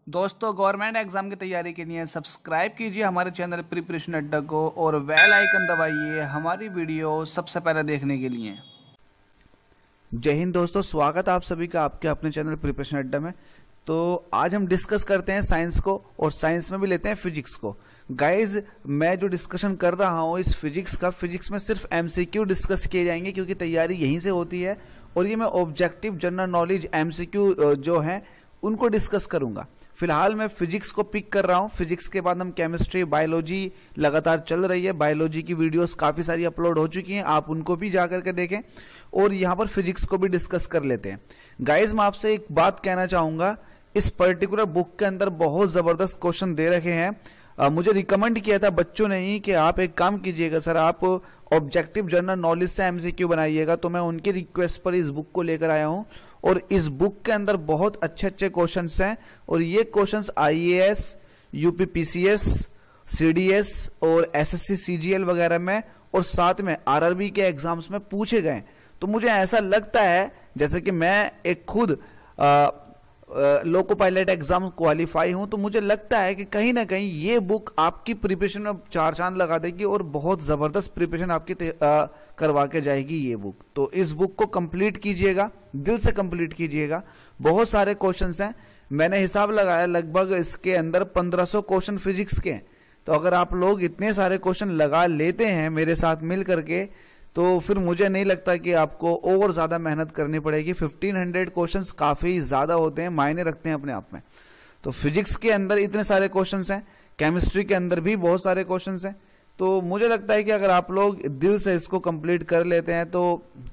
दोस्तों, government exam की तैयारी के लिए सब्सक्राइब कीजिए हमारे चैनल प्रिपरेशन अड्डा को और बेल आइकन दबाइए हमारी वीडियो सबसे पहले देखने के लिए। जय हिंद दोस्तों, स्वागत है आप सभी का आपके अपने चैनल प्रिपरेशन अड्डा में। तो आज हम डिस्कस करते हैं साइंस को और साइंस में भी लेते हैं फिजिक्स को। गाइज, मैं जो डिस्कशन कर रहा हूँ इस फिजिक्स में सिर्फ एमसीक्यू डिस्कस किए जाएंगे क्योंकि तैयारी यहीं से होती है और ये मैं ऑब्जेक्टिव जनरल नॉलेज एमसीक्यू जो है उनको डिस्कस करूंगा। फिलहाल मैं फिजिक्स को पिक कर रहा हूं। फिजिक्स के बाद हम केमिस्ट्री, बायोलॉजी लगातार चल रही है। बायोलॉजी की वीडियोस काफी सारी अपलोड हो चुकी हैं, आप उनको भी जाकर के देखें और यहां पर फिजिक्स को भी डिस्कस कर लेते हैं। गाइज, मैं आपसे एक बात कहना चाहूंगा, इस पर्टिकुलर बुक के अंदर बहुत जबरदस्त क्वेश्चन दे रखे हैं। मुझे रिकमेंड किया था बच्चों ने ही कि आप एक काम कीजिएगा सर, आप ऑब्जेक्टिव जनरल नॉलेज से एमसीक्यू बनाइएगा। तो मैं उनकी रिक्वेस्ट पर इस बुक को लेकर आया हूं और इस बुक के अंदर बहुत अच्छे अच्छे क्वेश्चंस हैं और ये क्वेश्चंस आईएएस, यूपीपीसीएस, सीडीएस और एसएससी सीजीएल वगैरह में और साथ में आरआरबी के एग्जाम्स में पूछे गए। तो मुझे ऐसा लगता है जैसे कि मैं एक खुद लोको पायलट एग्जाम क्वालिफाई हूं, तो मुझे लगता है कि कहीं ना कहीं ये बुक आपकी प्रिपरेशन में चार चांद लगा देगी और बहुत जबरदस्त प्रिपरेशन आपकी करवा के जाएगी ये बुक। तो इस बुक को कंप्लीट कीजिएगा, दिल से कंप्लीट कीजिएगा। बहुत सारे क्वेश्चंस हैं, मैंने हिसाब लगाया लगभग इसके अंदर 1500 क्वेश्चन फिजिक्स के हैं। तो अगर आप लोग इतने सारे क्वेश्चन लगा लेते हैं मेरे साथ मिल करके तो फिर मुझे नहीं लगता कि आपको और ज्यादा मेहनत करनी पड़ेगी। 1500 क्वेश्चंस काफी ज्यादा होते हैं, मायने रखते हैं अपने आप में। तो फिजिक्स के अंदर इतने सारे क्वेश्चंस हैं, केमिस्ट्री के अंदर भी बहुत सारे क्वेश्चंस हैं। तो मुझे लगता है कि अगर आप लोग दिल से इसको कंप्लीट कर लेते हैं तो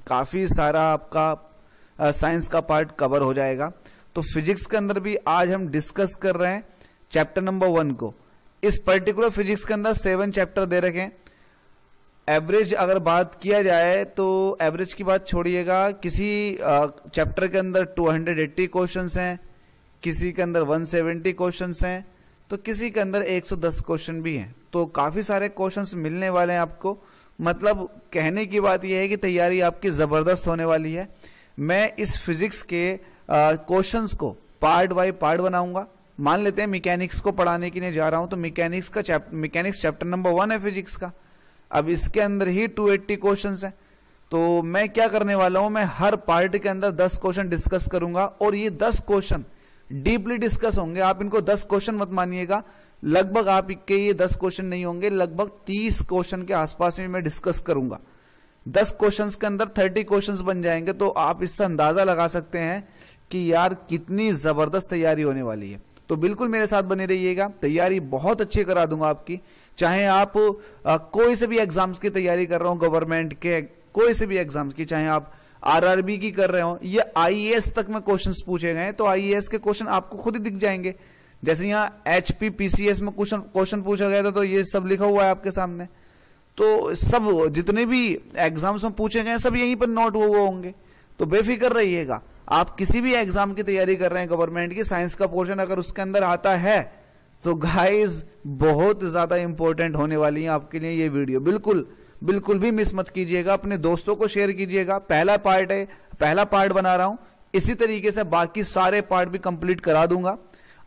काफी सारा आपका साइंस का पार्ट कवर हो जाएगा। तो फिजिक्स के अंदर भी आज हम डिस्कस कर रहे हैं चैप्टर नंबर 1 को। इस पर्टिकुलर फिजिक्स के अंदर 7 चैप्टर दे रखे हैं। एवरेज अगर बात किया जाए तो एवरेज की बात छोड़िएगा, किसी चैप्टर के अंदर 280 क्वेश्चंस हैं, किसी के अंदर 170 क्वेश्चंस हैं, तो किसी के अंदर 110 क्वेश्चन भी हैं। तो काफी सारे क्वेश्चंस मिलने वाले हैं आपको। मतलब कहने की बात यह है कि तैयारी आपकी जबरदस्त होने वाली है। मैं इस फिजिक्स के क्वेश्चंस को पार्ट बाय पार्ट बनाऊंगा। मान लेते हैं मैकेनिक्स को पढ़ाने के लिए जा रहा हूं, तो मैकेनिक्स चैप्टर नंबर 1 है फिजिक्स का। अब इसके अंदर ही 280 क्वेश्चंस हैं। तो मैं क्या करने वाला हूं, मैं हर पार्ट के अंदर 10 क्वेश्चन डिस्कस करूंगा और ये 10 क्वेश्चन डीपली डिस्कस होंगे। आप इनको 10 क्वेश्चन मत मानिएगा, लगभग आपके ये 10 क्वेश्चन नहीं होंगे, लगभग 30 क्वेश्चन के आसपास में मैं डिस्कस करूंगा। 10 क्वेश्चंस के अंदर 30 क्वेश्चंस बन जाएंगे। तो आप इससे अंदाजा लगा सकते हैं कि यार कितनी जबरदस्त तैयारी होने वाली है। तो बिल्कुल मेरे साथ बने रहिएगा, तैयारी बहुत अच्छी करा दूंगा आपकी। चाहे आप कोई से भी एग्जाम्स की तैयारी कर रहे हो, गवर्नमेंट के कोई से भी एग्जाम्स की, चाहे आप आरआरबी की कर रहे हो या आईएएस तक में क्वेश्चंस पूछे गए, तो आईएएस के क्वेश्चन आपको खुद ही दिख जाएंगे। जैसे यहाँ एचपीपीसीएस में क्वेश्चन पूछा गया था, तो ये सब लिखा हुआ है आपके सामने। तो सब जितने भी एग्जाम्स में पूछे गए सब यहीं पर नोट हुए होंगे। तो बेफिक्र रहिएगा, आप किसी भी एग्जाम की तैयारी कर रहे हैं गवर्नमेंट की, साइंस का पोर्शन अगर उसके अंदर आता है तो गाइस बहुत ज्यादा इंपॉर्टेंट होने वाली है आपके लिए ये वीडियो। बिल्कुल भी मिस मत कीजिएगा, अपने दोस्तों को शेयर कीजिएगा। पहला पार्ट है, पहला पार्ट बना रहा हूं, इसी तरीके से बाकी सारे पार्ट भी कंप्लीट करा दूंगा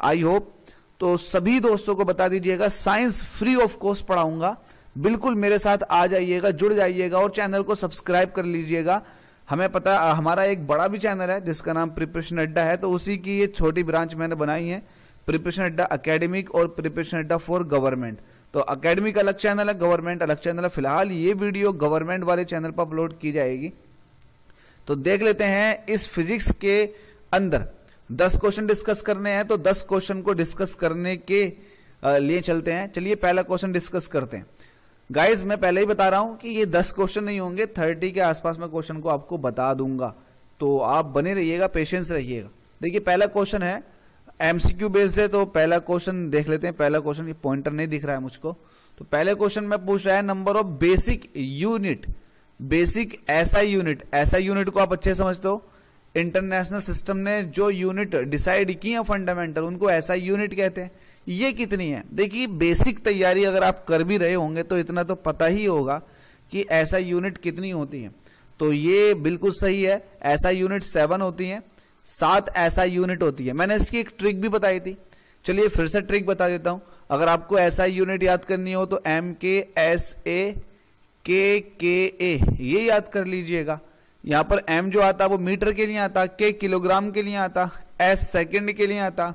आई होप। तो सभी दोस्तों को बता दीजिएगा, साइंस फ्री ऑफ कॉस्ट पढ़ाऊंगा। बिल्कुल मेरे साथ आ जाइएगा, जुड़ जाइएगा और चैनल को सब्सक्राइब कर लीजिएगा। हमें पता हमारा एक बड़ा भी चैनल है जिसका नाम प्रिपरेशन अड्डा है, तो उसी की ये छोटी ब्रांच मैंने बनाई है, प्रिपरेशन अड्डा एकेडमिक और प्रिपरेशन अड्डा फॉर गवर्नमेंट। तो एकेडमिक अलग चैनल है, गवर्नमेंट अलग चैनल है। फिलहाल ये वीडियो गवर्नमेंट वाले चैनल पर अपलोड की जाएगी। तो देख लेते हैं इस फिजिक्स के अंदर 10 क्वेश्चन डिस्कस करने हैं, तो 10 क्वेश्चन को डिस्कस करने के लिए चलते हैं। चलिए पहला क्वेश्चन डिस्कस करते हैं। गाइज, मैं पहले ही बता रहा हूं कि ये 10 क्वेश्चन नहीं होंगे, 30 के आसपास में क्वेश्चन को आपको बता दूंगा। तो आप बने रहिएगा, पेशेंस रहिएगा। देखिए पहला क्वेश्चन है एमसीक्यू बेस्ड है, तो पहला क्वेश्चन देख लेते हैं। पहला क्वेश्चन, ये पॉइंटर नहीं दिख रहा है मुझको। तो पहले क्वेश्चन में पूछ रहा है number of basic unit, basic SI unit. SI unit को आप अच्छे समझते हो, इंटरनेशनल सिस्टम ने जो यूनिट डिसाइड की है फंडामेंटल, उनको एसआई यूनिट कहते हैं। ये कितनी है? देखिए बेसिक तैयारी अगर आप कर भी रहे होंगे तो इतना तो पता ही होगा कि एसआई यूनिट कितनी होती है। तो ये बिल्कुल सही है, एसआई यूनिट 7 होती है। 7 एसआई यूनिट होती है। मैंने इसकी एक ट्रिक भी बताई थी, चलिए फिर से ट्रिक बता देता हूं। अगर आपको एसआई यूनिट याद करनी हो तो MKSA KKA ये याद कर लीजिएगा। यहां पर M जो आता वो मीटर के लिए आता, K किलोग्राम के लिए आता, S सेकंड के लिए आता,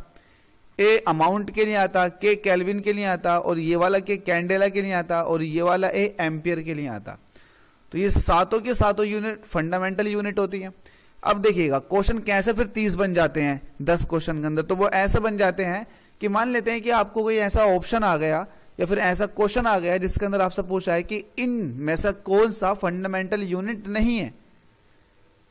A अमाउंट के लिए आता, K केल्विन के लिए आता, और ये वाला K कैंडेला के लिए आता, और ये वाला A एम्पियर के लिए आता। तो ये सातों के सातों यूनिट फंडामेंटल यूनिट होती है। अब देखिएगा क्वेश्चन कैसे फिर 30 बन जाते हैं 10 क्वेश्चन के अंदर। तो वो ऐसे बन जाते हैं कि मान लेते हैं कि आपको कोई ऐसा ऑप्शन आ गया या फिर ऐसा क्वेश्चन आ गया जिसके अंदर आपसे पूछा है कि इन में से कौन सा फंडामेंटल यूनिट नहीं है,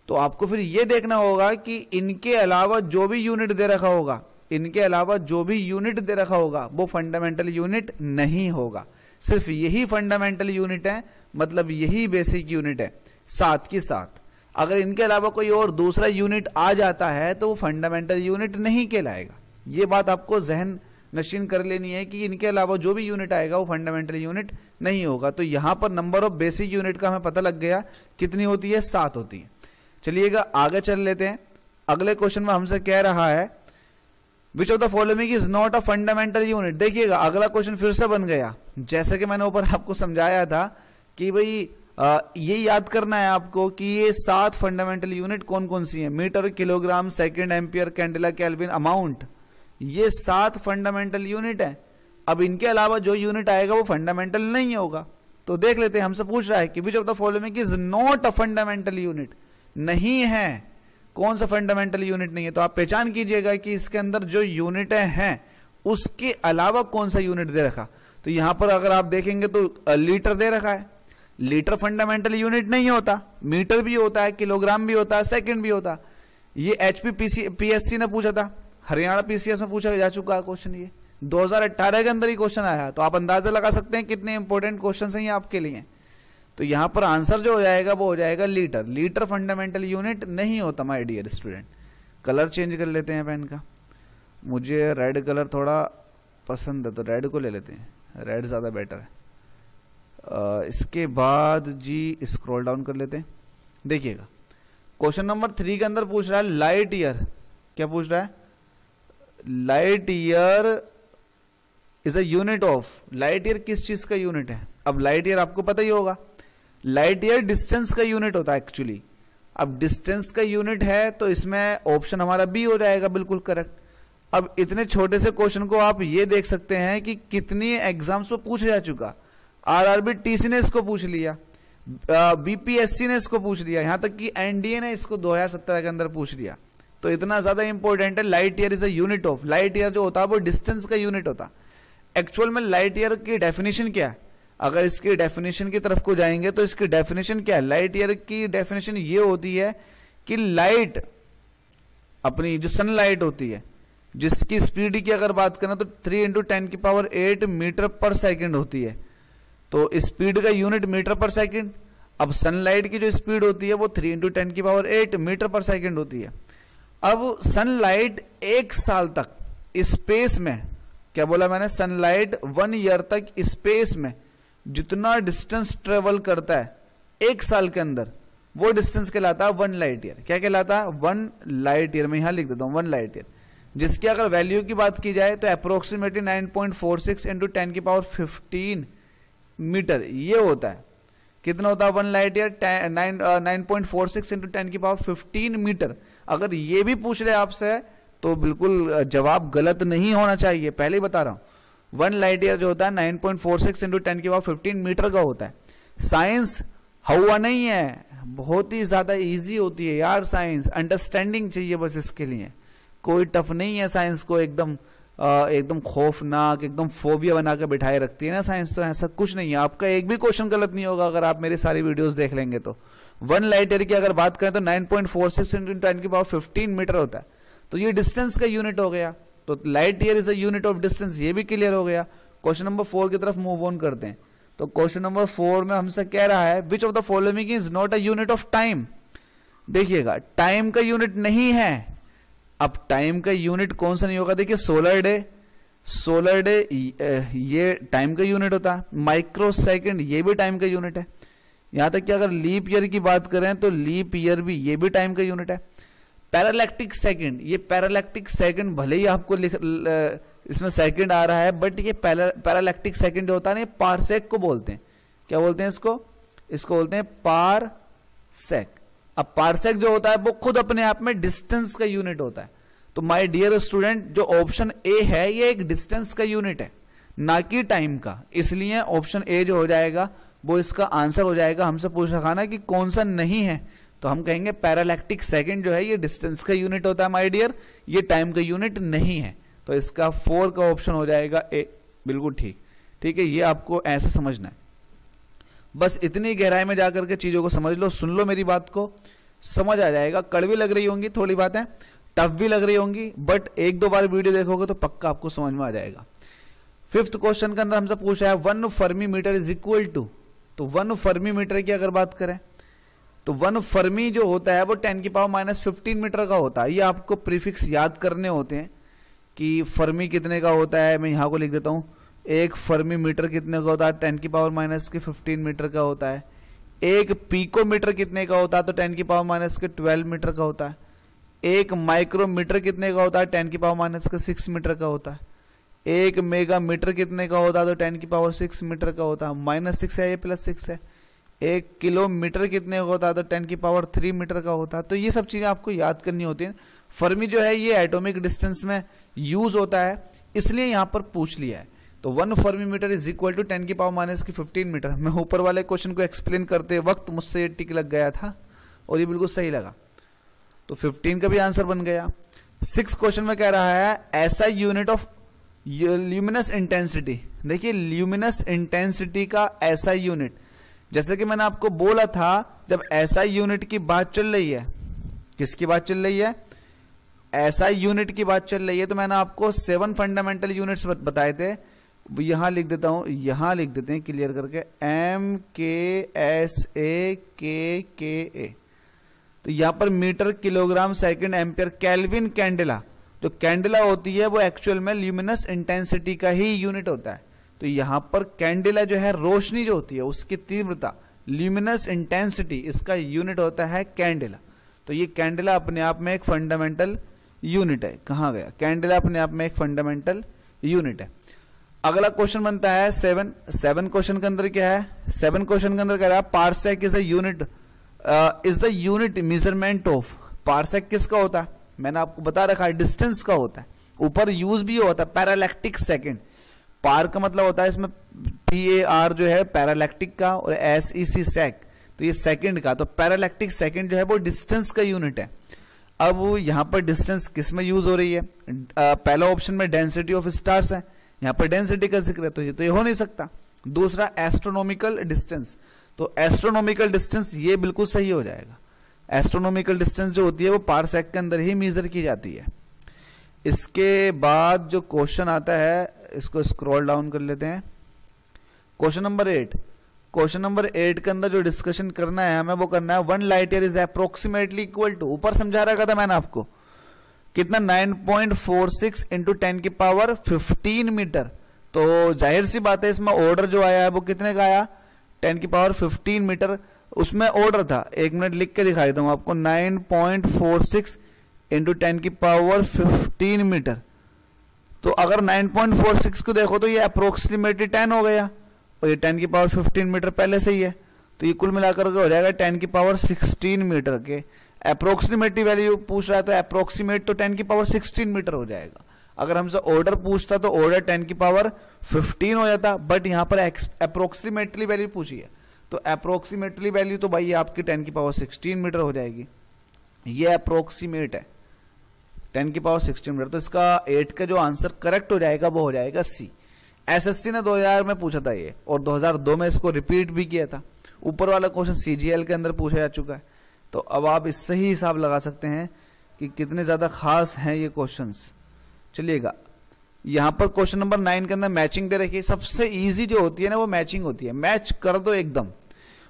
तो आपको फिर ये देखना होगा कि इनके अलावा जो भी यूनिट दे रखा होगा, इनके अलावा जो भी यूनिट दे रखा होगा वो फंडामेंटल यूनिट नहीं होगा। सिर्फ यही फंडामेंटल यूनिट है, मतलब यही बेसिक यूनिट है 7 की 7। अगर इनके अलावा कोई और दूसरा यूनिट आ जाता है तो वो फंडामेंटल यूनिट नहीं कहलाएगा। ये बात आपको जहन नशीन कर लेनी है कि इनके अलावा जो भी यूनिट आएगा वो फंडामेंटल यूनिट नहीं होगा। तो यहां पर नंबर ऑफ बेसिक यूनिट का हमें पता लग गया कितनी होती है, 7 होती है। चलिएगा आगे चल लेते हैं। अगले क्वेश्चन में हमसे कह रहा है which of the following is not a fundamental unit. देखिएगा अगला क्वेश्चन फिर से बन गया। जैसे कि मैंने ऊपर आपको समझाया था कि भाई ये याद करना है आपको कि ये 7 फंडामेंटल यूनिट कौन कौन सी हैं, metre, kilogram, second, ampere, candela, kelvin, amount, ये 7 फंडामेंटल यूनिट है। अब इनके अलावा जो यूनिट आएगा वो फंडामेंटल नहीं होगा। तो देख लेते हैं, हमसे पूछ रहा है कि which of the following is not a fundamental unit, नहीं है, कौन सा फंडामेंटल यूनिट नहीं है। तो आप पहचान कीजिएगा कि इसके अंदर जो यूनिट हैं उसके अलावा कौन सा यूनिट दे रखा। तो यहां पर अगर आप देखेंगे तो लीटर दे रखा है, लीटर फंडामेंटल यूनिट नहीं होता, मीटर भी होता है, किलोग्राम भी होता है, सेकंड भी होता। ये HPPSC ने पूछा था, हरियाणा PCS में पूछा जा चुका है क्वेश्चन, ये 2018 के अंदर ही क्वेश्चन आया। तो आप अंदाजा लगा सकते हैं कितने इंपॉर्टेंट क्वेश्चन हैं ये आपके लिए। तो यहां पर आंसर जो हो जाएगा वो हो जाएगा लीटर। लीटर फंडामेंटल यूनिट नहीं होता my dear student. Colour change कर लेते हैं पेन का, मुझे रेड कलर थोड़ा पसंद है तो रेड को ले लेते हैं, रेड ज्यादा बेटर है। इसके बाद जी स्क्रॉल डाउन कर लेते हैं। देखिएगा क्वेश्चन नंबर 3 के अंदर पूछ रहा है लाइट ईयर। क्या पूछ रहा है? Light year is a unit of. Light year किस चीज का यूनिट है? अब लाइट ईयर आपको पता ही होगा, लाइट ईयर डिस्टेंस का यूनिट होता है एक्चुअली। अब डिस्टेंस का यूनिट है तो इसमें ऑप्शन हमारा बी हो जाएगा, बिल्कुल करेक्ट। अब इतने छोटे से क्वेश्चन को आप ये देख सकते हैं कि कितनी एग्जाम्स में पूछा जा चुका। RRB TC ने इसको पूछ लिया, BPSC ने इसको पूछ लिया, यहां तक कि NDA ने इसको 2017 के अंदर पूछ लिया। तो इतना ज्यादा इंपॉर्टेंट है। Light year is a unit of. Light year जो होता है वो डिस्टेंस का यूनिट होता। एक्चुअल में लाइट ईयर की डेफिनेशन क्या है? अगर इसकी डेफिनेशन की तरफ को जाएंगे तो इसकी डेफिनेशन क्या है? लाइट ईयर की डेफिनेशन ये होती है कि लाइट, अपनी जो सनलाइट होती है, जिसकी स्पीड की अगर बात करें तो 3 × 10⁸ मीटर पर सेकेंड होती है। तो स्पीड का यूनिट मीटर पर सेकेंड। अब सनलाइट की जो स्पीड होती है वो 3 × 10⁸ मीटर पर सेकेंड होती है। अब सनलाइट 1 साल तक स्पेस में, क्या बोला मैंने, सनलाइट 1 ईयर तक स्पेस में जितना डिस्टेंस ट्रेवल करता है 1 साल के अंदर, वो डिस्टेंस कहलाता है 1 लाइट ईयर। क्या कहलाता है? 1 लाइट ईयर। मैं यहां लिख देता हूं 1 लाइट ईयर, जिसकी अगर वैल्यू की बात की जाए तो अप्रोक्सीमेटली 9.46 × 10⁻15 मीटर ये होता है। कितना होता है 1 लाइट ईयर? 9.46 × 10⁻15 मीटर। अगर ये भी पूछ रहे आपसे तो बिल्कुल जवाब गलत नहीं होना चाहिए, पहले ही बता रहा हूं। 1 लाइट ईयर जो होता है 9.46 × 10⁻15 मीटर का होता है। साइंस हवा नहीं है, बहुत ही ज्यादा इजी होती है यार साइंस। अंडरस्टैंडिंग चाहिए बस इसके लिए, कोई टफ नहीं है साइंस को एकदम खौफनाक, एकदम फोबिया बना के बिठाए रखती है ना साइंस। तो ऐसा कुछ नहीं है, आपका एक भी क्वेश्चन गलत नहीं होगा अगर आप मेरी सारी वीडियोस देख लेंगे तो। 1 लाइट ईयर की अगर बात करें तो 9.46 × 10⁻15 मीटर होता है। तो ये डिस्टेंस का यूनिट हो गया। तो light year is a unit of distance, ये भी क्लियर हो गया। क्वेश्चन नंबर 4 की तरफ मूव ऑन करते हैं। तो क्वेश्चन नंबर 4 में हमसे कह रहा है which of the following is not a unit of time. देखिएगा टाइम का यूनिट नहीं है। अब टाइम का यूनिट कौन सा नहीं होगा? देखिए सोलर डे ये टाइम का यूनिट होता है। माइक्रो सेकंड ये भी टाइम का यूनिट है। यहां तक कि अगर लीप ईयर की बात करें तो लीप ईयर भी ये भी टाइम का यूनिट है। पैरालैक्टिक सेकंड, ये पैरालैक्टिक सेकंड भले ही आपको इसमें सेकंड आ रहा है, बट ये पैरालैक्टिक सेकंड होता है ना, पारसेक को बोलते हैं। क्या बोलते हैं इसको बोलते हैं पारसेक। अब पारसेक जो होता है वो खुद अपने आप में डिस्टेंस का यूनिट होता है। तो माय डियर स्टूडेंट, जो ऑप्शन ए है ये एक डिस्टेंस का यूनिट है, ना कि टाइम का, इसलिए ऑप्शन ए जो हो जाएगा वो इसका आंसर हो जाएगा। हमसे पूछ रखा ना कि कौन सा नहीं है, तो हम कहेंगे पैरालैक्टिक सेकंड जो है ये डिस्टेंस का यूनिट होता है माय डियर, ये टाइम का यूनिट नहीं है। तो इसका 4 का ऑप्शन हो जाएगा ए, बिल्कुल ठीक है। ये आपको ऐसे समझना है, बस इतनी गहराई में जाकर के चीजों को समझ लो, सुन लो मेरी बात को, समझ आ जाएगा। कड़वी लग रही होंगी थोड़ी बातें, टफ भी लग रही होंगी, बट 1-2 बार वीडियो देखोगे तो पक्का आपको समझ में आ जाएगा। 5th क्वेश्चन के अंदर हमसे पूछा है 1 fermi metre is equal to, तो 1 फर्मी मीटर की अगर बात करें तो 1 फर्मी जो होता है वो 10⁻⁻15 मीटर का होता है। ये आपको प्रीफिक्स याद करने होते हैं कि फर्मी कितने का होता है। मैं यहां को लिख देता हूं, 1 फर्मी मीटर कितने का होता है, 10⁻⁻15 मीटर का होता है। 1 पिकोमीटर कितने का होता है, तो 10⁻⁻12 मीटर का होता है। 1 माइक्रोमीटर कितने का होता है, 10⁻⁻6 मीटर का होता है। 1 मेगामीटर कितने का होता है, तो 10⁻6 मीटर का होता है। -6 है, ये +6 है। 1 किलोमीटर कितने का होता है, तो 10⁻3 मीटर का होता है। तो ये सब चीजें आपको याद करनी होती हैं। फर्मी जो है ये एटॉमिक डिस्टेंस में यूज होता है, इसलिए यहां पर पूछ लिया है। तो 1 fermi metre is equal to 10⁻⁻15 metre. मैं ऊपर वाले क्वेश्चन को एक्सप्लेन करते वक्त मुझसे ये टिक लग गया था और ये बिल्कुल सही लगा, तो 15 का भी आंसर बन गया। 6th क्वेश्चन में कह रहा है ऐसा यूनिट ऑफ ल्यूमिनस इंटेंसिटी। देखिए ल्यूमिनस इंटेंसिटी का ऐसा यूनिट, जैसे कि मैंने आपको बोला था, जब ऐसा यूनिट की बात चल रही है, किसकी बात चल रही है, ऐसा यूनिट की बात चल रही है, तो मैंने आपको 7 फंडामेंटल यूनिट्स बताए थे। यहां लिख देता हूं, यहां लिख देते हैं क्लियर करके, MKSAKKA। तो यहां पर metre, kilogram, second, ampere, kelvin, candela. जो कैंडेला होती है वो एक्चुअल में ल्यूमिनस इंटेंसिटी का ही यूनिट होता है। तो यहां पर कैंडेला जो है, रोशनी जो होती है उसकी तीव्रता, ल्यूमिनस इंटेंसिटी, इसका यूनिट होता है कैंडेला। तो ये कैंडेला अपने आप में एक फंडामेंटल यूनिट है। कहां गया, कैंडेला अपने आप में एक फंडामेंटल यूनिट है। अगला क्वेश्चन बनता है 7 क्वेश्चन के अंदर क्या है, 7 क्वेश्चन के अंदर कह रहा है parsec is the unit measurement of. Parsec किसका होता है, मैंने आपको बता रखा है डिस्टेंस का होता है, ऊपर यूज भी होता है पैरालैक्टिक सेकंड। पार का मतलब होता है इसमें PAR जो है पैरालैक्टिक का, और SEC सेक, तो ये सेकंड का। तो पैरालैक्टिक सेकंड जो है वो डिस्टेंस का यूनिट है। अब यहां पर डिस्टेंस किस में यूज हो रही है, पहला ऑप्शन में डेंसिटी ऑफ स्टार्स है, यहां पर डेंसिटी का जिक्र है, तो ये हो नहीं सकता। दूसरा एस्ट्रोनॉमिकल डिस्टेंस, तो एस्ट्रोनॉमिकल डिस्टेंस ये बिल्कुल सही हो जाएगा। एस्ट्रोनॉमिकल डिस्टेंस जो होती है वो पारसेक के अंदर ही मेजर की जाती है। इसके बाद जो क्वेश्चन आता है, इसको स्क्रॉल डाउन कर लेते हैं। क्वेश्चन नंबर 8, क्वेश्चन नंबर 8 के अंदर जो डिस्कशन करना है हमें वो करना है 1 light year is approximately equal to, ऊपर समझा रखा था मैंने आपको कितना, 9.46 इंटू 10⁻15 मीटर। तो जाहिर सी बात है इसमें ऑर्डर जो आया है वो कितने का आया, 10⁻15 मीटर। उसमें ऑर्डर था, 1 मिनट लिख के दिखा देता हूं आपको, 9.46 इंटू 10⁻15 मीटर। तो अगर 9.46 को देखो तो ये अप्रोक्सीमेटली 10 हो गया, और ये 10⁻15 मीटर पहले से ही है, तो ये कुल मिलाकर हो जाएगा 10⁻16 मीटर के। अप्रोक्सीमेटली वैल्यू पूछ रहा है तो अप्रोक्सीमेट तो 10⁻16 मीटर हो जाएगा। अगर हमसे ऑर्डर पूछता तो ऑर्डर 10⁻15 हो जाता, बट यहां पर अप्रोक्सीमेटली वैल्यू पूछी है, तो अप्रोक्सीमेटली वैल्यू तो भाई आपकी 10⁻16 मीटर हो जाएगी। ये अप्रोक्सीमेट है 10⁻16 मीटर। तो इसका 8 का जो आंसर करेक्ट हो जाएगा वो हो जाएगा सी। SSC ने 2000 में पूछा था ये, और 2002 में इसको रिपीट भी किया था। ऊपर वाला क्वेश्चन CGL के अंदर पूछा जा चुका है, तो अब आप इससे ही हिसाब लगा सकते हैं कि कितने ज्यादा खास हैं ये क्वेश्चंस। चलिएगा, यहां पर क्वेश्चन नंबर 9 के अंदर मैचिंग दे रखी है। सबसे इजी जो होती है ना वो मैचिंग होती है, मैच कर दो एकदम।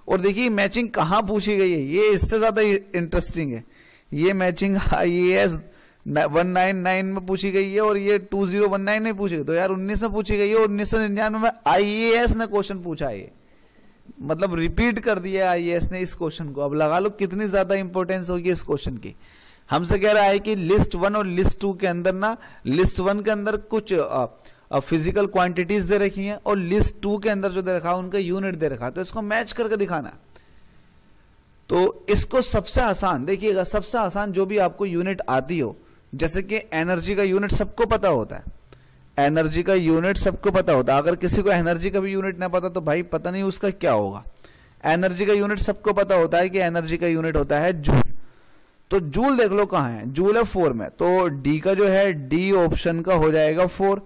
और देखिए मैचिंग कहां पूछी गई है, ये इससे ज्यादा इंटरेस्टिंग है। ये मैचिंग IAS 199 में पूछी गई है, और ये 2019 में पूछी गई, 2019 में पूछी गई है, और 1999 में IAS ने क्वेश्चन पूछा है। मतलब रिपीट कर दिया IAS ने इस क्वेश्चन को। अब लगा लो कितनी ज्यादा इंपॉर्टेंस होगी इस क्वेश्चन की। हमसे कह रहा है कि लिस्ट 1 और लिस्ट 2 के अंदर ना, लिस्ट 1 के अंदर कुछ फिजिकल क्वांटिटीज दे रखी हैं और लिस्ट 2 के अंदर जो दे रखा है उनका यूनिट दे रखा है, तो इसको मैच करके दिखाना। तो इसको सबसे आसान देखिएगा, सबसे आसान जो भी आपको यूनिट आती हो, जैसे कि एनर्जी का यूनिट सबको पता होता है, एनर्जी का यूनिट सबको पता होता है। अगर किसी को एनर्जी का भी यूनिट ना पता तो भाई पता नहीं उसका क्या होगा। एनर्जी का यूनिट सबको पता होता है कि एनर्जी का यूनिट होता है जूल। तो जूल देख लो कहाँ है, जूल है 4 में, तो डी का जो है, डी ऑप्शन का हो जाएगा 4,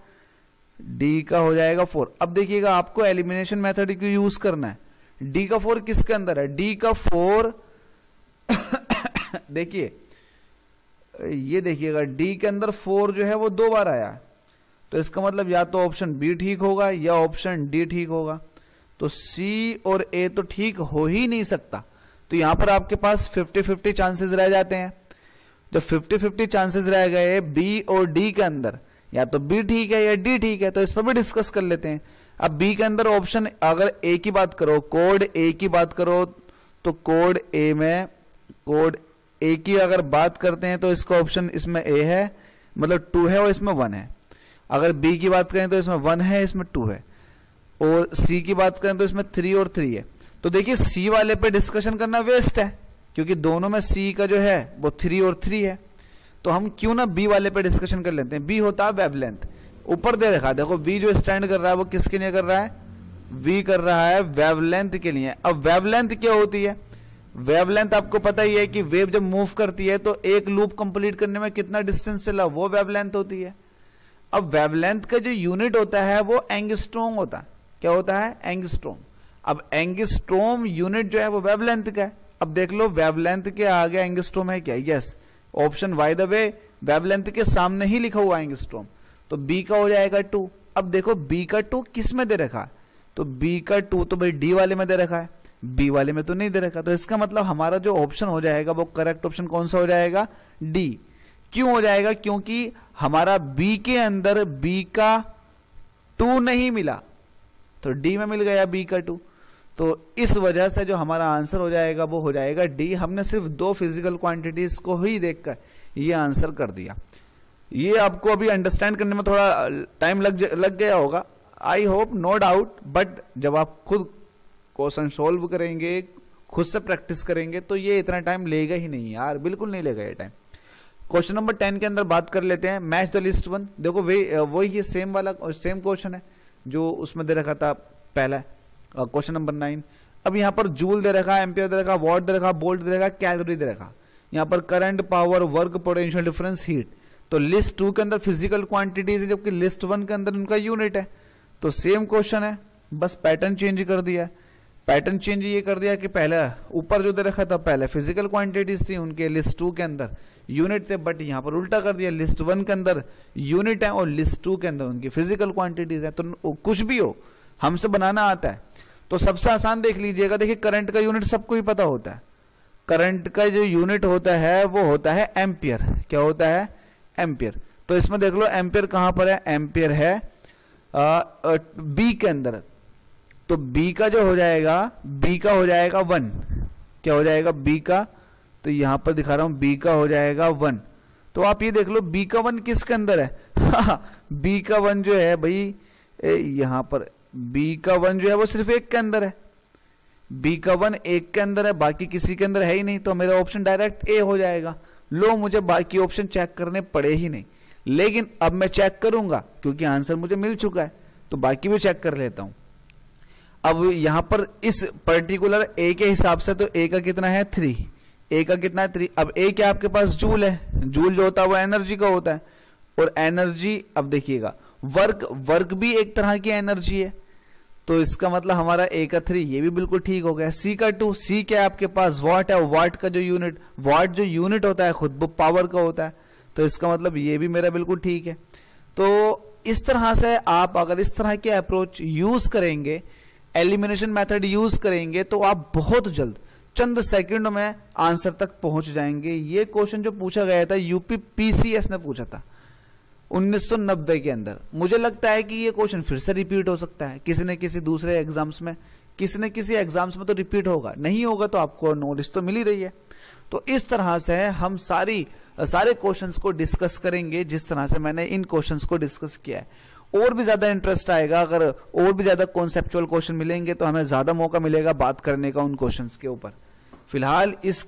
डी का हो जाएगा 4। अब देखिएगा आपको एलिमिनेशन मेथड को यूज करना है। डी का 4 किसके अंदर है, डी का 4 देखिए ये देखिएगा डी के अंदर 4 जो है वो 2 बार आया है, तो इसका मतलब या तो ऑप्शन बी ठीक होगा या ऑप्शन डी ठीक होगा। तो सी और ए तो ठीक हो ही नहीं सकता, तो यहां पर आपके पास 50-50 चांसेस रह जाते हैं। जब 50-50 चांसेस रह गए बी और डी के अंदर, या तो बी ठीक है या डी ठीक है, तो इस पर भी डिस्कस कर लेते हैं। अब बी के अंदर ऑप्शन, अगर ए की बात करो, कोड ए की बात करो, तो कोड ए में, कोड ए की अगर बात करते हैं तो इसका ऑप्शन इसमें ए है, मतलब 2 है और इसमें 1 है। अगर बी की बात करें तो इसमें 1 है, इसमें 2 है, और सी की बात करें तो इसमें 3 और 3 है। तो देखिए सी वाले पे डिस्कशन करना वेस्ट है, क्योंकि दोनों में सी का जो है वो 3 और 3 है। तो हम क्यों ना बी वाले पे डिस्कशन कर लेते हैं। बी होता है वेवलेंथ, ऊपर दे रखा, देखो बी जो स्टैंड कर रहा है वो किसके लिए कर रहा है, वी कर रहा है वेवलेंथ के लिए। अब वेवलेंथ क्या होती है, वेवलेंथ आपको पता ही है कि वेव जब मूव करती है तो एक लूप कंप्लीट करने में कितना डिस्टेंस चला, वो वेवलेंथ होती है। अब वेवलेंथ का जो यूनिट होता है वो एंगस्ट्रॉम होता है। क्या होता है, एंगस्ट्रॉम। अब एंगस्ट्रॉम यूनिट जो है वो वेवलेंथ का है। अब देख लो वेवलेंथ के आगे एंगस्ट्रॉम है क्या, yes, option by the way wavelength के सामने ही लिखा हुआ एंगस्ट्रॉम, तो बी का हो जाएगा 2। अब देखो बी का 2 किस में दे रखा है, तो बी का 2 तो भाई डी वाले में दे रखा है, बी वाले में तो नहीं दे रखा। तो इसका मतलब हमारा जो ऑप्शन हो जाएगा वो करेक्ट ऑप्शन कौन सा हो जाएगा, डी। क्यों हो जाएगा, क्योंकि हमारा बी के अंदर बी का 2 नहीं मिला, तो डी में मिल गया बी का 2। तो इस वजह से जो हमारा आंसर हो जाएगा वो हो जाएगा डी। हमने सिर्फ 2 फिजिकल क्वांटिटीज को ही देखकर ये आंसर कर दिया। ये आपको अभी अंडरस्टैंड करने में थोड़ा टाइम लग गया होगा, I hope, no doubt, but जब आप खुद क्वेश्चन सोल्व करेंगे, खुद से प्रैक्टिस करेंगे, तो ये इतना टाइम लेगा ही नहीं यार, बिल्कुल नहीं लेगा ये टाइम। क्वेश्चन नंबर 10 के अंदर बात कर लेते हैं, मैच द लिस्ट 1। देखो वही ये सेम क्वेश्चन है जो उसमें दे रखा था पहला, क्वेश्चन नंबर 9। अब यहाँ पर जूल दे रखा, एम्पियर दे रखा, वॉट दे रखा, वोल्ट दे रखा, कैलोरी दे रखा, यहाँ पर current, power, work, potential difference, heat. तो लिस्ट 2 के अंदर फिजिकल क्वांटिटीज है, जबकि लिस्ट 1 के अंदर उनका यूनिट है। तो सेम क्वेश्चन है, बस पैटर्न चेंज कर दिया है। पैटर्न चेंज ये कर दिया कि पहले ऊपर जो दे रखा था पहले फिजिकल क्वांटिटीज थी, उनके लिस्ट 2 के अंदर यूनिट थे, बट यहाँ पर उल्टा कर दिया, लिस्ट 1 के अंदर यूनिट है और लिस्ट 2 के अंदर उनकी फिजिकल क्वांटिटीज है। तो कुछ भी हो हमसे बनाना आता है। तो सबसे आसान देख लीजिएगा, देखिए करंट का यूनिट सबको ही पता होता है, करंट का जो यूनिट होता है वो होता है एम्पियर। क्या होता है, एम्पियर। तो इसमें देख लो एम्पियर कहां पर है, एम्पियर है बी के अंदर। तो बी का जो हो जाएगा, बी का हो जाएगा 1। क्या हो जाएगा, बी का, तो यहां पर दिखा रहा हूं, बी का हो जाएगा 1। तो आप ये देख लो बी का 1 किसके अंदर है बी का 1 जो है भाई यहां पर बी का 1 जो है वो सिर्फ एक के अंदर है, बी का 1 एक के अंदर है, बाकी किसी के अंदर है ही नहीं। तो मेरा ऑप्शन डायरेक्ट ए हो जाएगा। लो मुझे बाकी ऑप्शन चेक करने पड़े ही नहीं, लेकिन अब मैं चेक करूंगा क्योंकि आंसर मुझे मिल चुका है, तो बाकी भी चेक कर लेता हूं। अब यहां पर इस पर्टिकुलर ए के हिसाब से तो ए का कितना है 3, ए का कितना है 3। अब ए क्या आपके पास जूल है, जूल जो होता है वो एनर्जी का होता है, और एनर्जी, अब देखिएगा वर्क भी एक तरह की एनर्जी है, तो इसका मतलब हमारा ए का 3 ये भी बिल्कुल ठीक हो गया। सी का 2, सी क्या है आपके पास वाट है, वाट का जो यूनिट, वाट जो यूनिट होता है खुद वो पावर का होता है, तो इसका मतलब ये भी मेरा बिल्कुल ठीक है। तो इस तरह से आप अगर इस तरह के अप्रोच यूज करेंगे, एलिमिनेशन मेथड यूज करेंगे, तो आप बहुत जल्द चंद सेकंडों में आंसर तक पहुंच जाएंगे। ये क्वेश्चन जो पूछा गया था यूपी पीसीएस ने पूछा था 1990 के अंदर। मुझे लगता है कि ये क्वेश्चन फिर से रिपीट हो सकता है किसी न किसी दूसरे एग्जाम्स में, किसी न किसी एग्जाम्स में तो रिपीट होगा, नहीं होगा तो आपको नॉलेज तो मिल ही रही है। तो इस तरह से हम सारे क्वेश्चंस को डिस्कस करेंगे जिस तरह से मैंने इन क्वेश्चंस को डिस्कस किया है। और भी ज्यादा इंटरेस्ट आएगा, अगर और भी ज्यादा कॉन्सेप्चुअल क्वेश्चन मिलेंगे तो हमें ज्यादा मौका मिलेगा बात करने का उन क्वेश्चंस के ऊपर। फिलहाल इस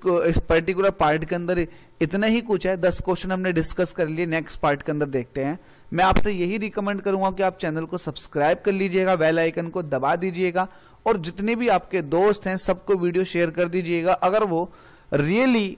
पर्टिकुलर पार्ट के अंदर इतना ही कुछ है, 10 क्वेश्चन हमने डिस्कस कर लिए, नेक्स्ट पार्ट के अंदर देखते हैं। मैं आपसे यही रिकमेंड करूंगा कि आप चैनल को सब्सक्राइब कर लीजिएगा, बेल आइकन को दबा दीजिएगा और जितने भी आपके दोस्त हैं सबको वीडियो शेयर कर दीजिएगा। अगर वो रियली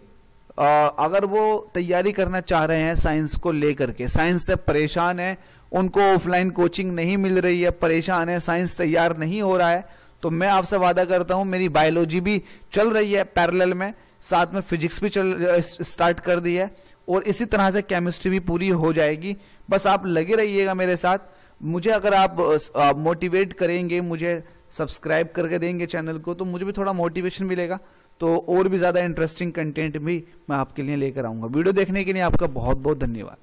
अगर वो तैयारी करना चाह रहे हैं साइंस को लेकर के, साइंस से परेशान है, उनको ऑफलाइन कोचिंग नहीं मिल रही है, परेशान है, साइंस तैयार नहीं हो रहा है, तो मैं आपसे वादा करता हूं मेरी बायोलॉजी भी चल रही है पैरेलल में, साथ में फिजिक्स भी स्टार्ट कर दी है और इसी तरह से केमिस्ट्री भी पूरी हो जाएगी। बस आप लगे रहिएगा मेरे साथ। मुझे अगर आप मोटिवेट करेंगे, मुझे सब्सक्राइब करके देंगे चैनल को, तो मुझे भी थोड़ा मोटिवेशन मिलेगा, तो और भी ज्यादा इंटरेस्टिंग कंटेंट भी मैं आपके लिए लेकर आऊंगा। वीडियो देखने के लिए आपका बहुत बहुत धन्यवाद।